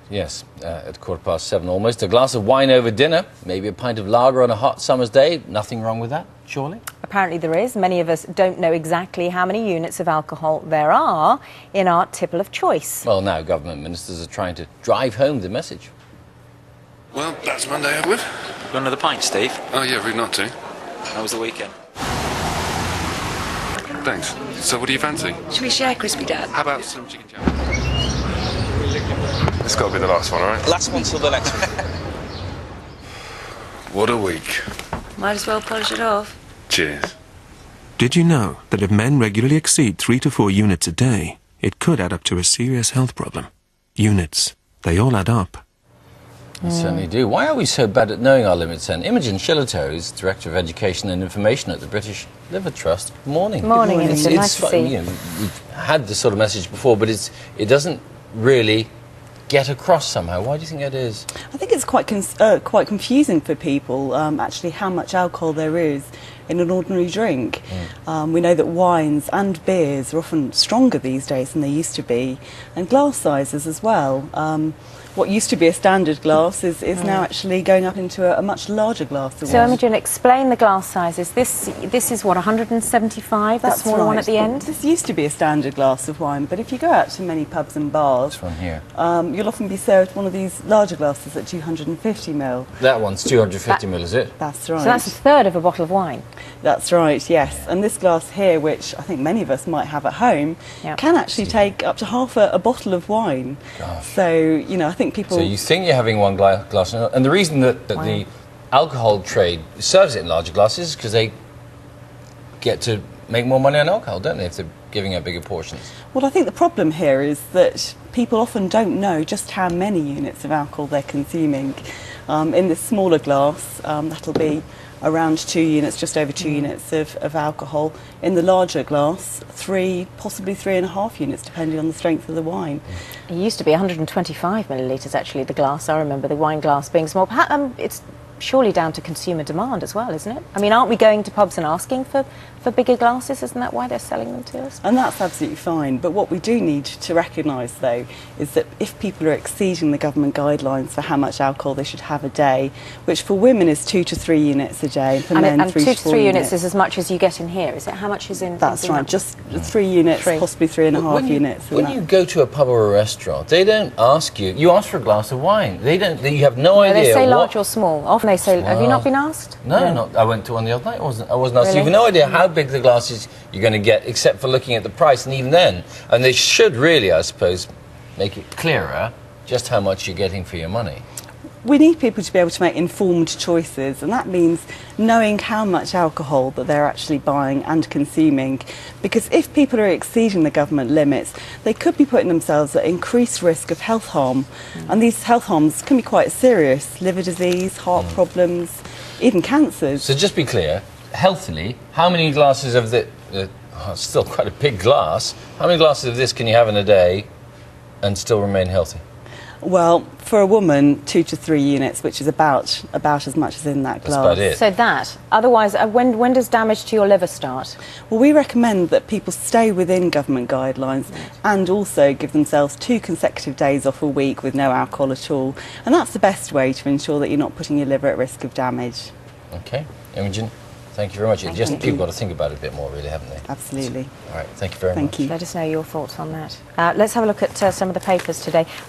Yes, at 7:15 almost. A glass of wine over dinner, maybe a pint of lager on a hot summer's day. Nothing wrong with that, surely? Apparently there is. Many of us don't know exactly how many units of alcohol there are in our tipple of choice. Well, now government ministers are trying to drive home the message. Well, that's Monday, Edward. Got another pint, Steve? Oh, yeah, rude not to. How was the weekend? Thanks. So what do you fancy? Should we share, Crispy Dad? How about some chicken chow? This has got to be the last one, all right? Last one till the next one. What a week. Might as well polish it off. Cheers. Did you know that if men regularly exceed 3 to 4 units a day, it could add up to a serious health problem? Units, they all add up. They certainly do. Why are we so bad at knowing our limits then? Imogen Shillitoe is Director of Education and Information at the British Liver Trust. Good morning. Good morning, Imogen. Nice to see you. We've had this sort of message before, but it doesn't really get across somehow. Why do you think it is? I think it's quite confusing for people, actually, how much alcohol there is in an ordinary drink. We know that wines and beers are often stronger these days than they used to be, and glass sizes as well. What used to be a standard glass is now actually going up into a much larger glass of So, wine. Imogen, explain the glass sizes. This is what, 175, the smaller one at the end? This used to be a standard glass of wine, but if you go out to many pubs and bars, This one here. you'll often be served one of these larger glasses at 250ml. That one's 250ml, is it? That's right. So that's a third of a bottle of wine. That's right, yes. And this glass here, which I think many of us might have at home, can actually take up to half a bottle of wine. Gosh. So, you know, I think people... So you think you're having one glass, and the reason that the alcohol trade serves it in larger glasses is because they get to make more money on alcohol, don't they, if they're giving out bigger portions? Well, I think the problem here is that people often don't know just how many units of alcohol they're consuming. In this smaller glass, that'll be around 2 units, just over 2 units of alcohol. In the larger glass, 3, possibly 3.5 units, depending on the strength of the wine. It used to be 125 millilitres, actually, the glass. I remember the wine glass being small. It's surely down to consumer demand as well, isn't it? I mean, aren't we going to pubs and asking for bigger glasses? Isn't that why they're selling them to us? And that's absolutely fine. But what we do need to recognise, though, is that if people are exceeding the government guidelines for how much alcohol they should have a day, which for women is 2 to 3 units a day, and for men 3 to 4 2 to 3 units is as much as you get in here, is it? How much is in? That's right, just 3 units, possibly 3.5 units. When you go to a pub or a restaurant, they don't ask you. You ask for a glass of wine. They don't. You have no idea. They say large or small. Often they say. Have you not been asked? No, I went to one the other night. I wasn't asked. Really? You have no idea how big the glasses you're going to get, except for looking at the price, and even then, and they should really, I suppose, make it clearer just how much you're getting for your money. We need people to be able to make informed choices, and that means knowing how much alcohol that they're actually buying and consuming, because if people are exceeding the government limits, they could be putting themselves at increased risk of health harm, and these health harms can be quite serious: liver disease, heart problems, even cancers. So just be clear, healthily, how many glasses of it's still quite a big glass, how many glasses of this can you have in a day and still remain healthy? Well, for a woman, 2 to 3 units, which is about as much as in that glass. That's about it. So that. Otherwise, when does damage to your liver start? Well, we recommend that people stay within government guidelines and also give themselves 2 consecutive days off a week with no alcohol at all. And that's the best way to ensure that you're not putting your liver at risk of damage. Okay. Imogen, thank you very much. People got to think about it a bit more, really, haven't they? Absolutely. All right. Thank you very much. Thank you. Let us know your thoughts on that. Let's have a look at some of the papers today.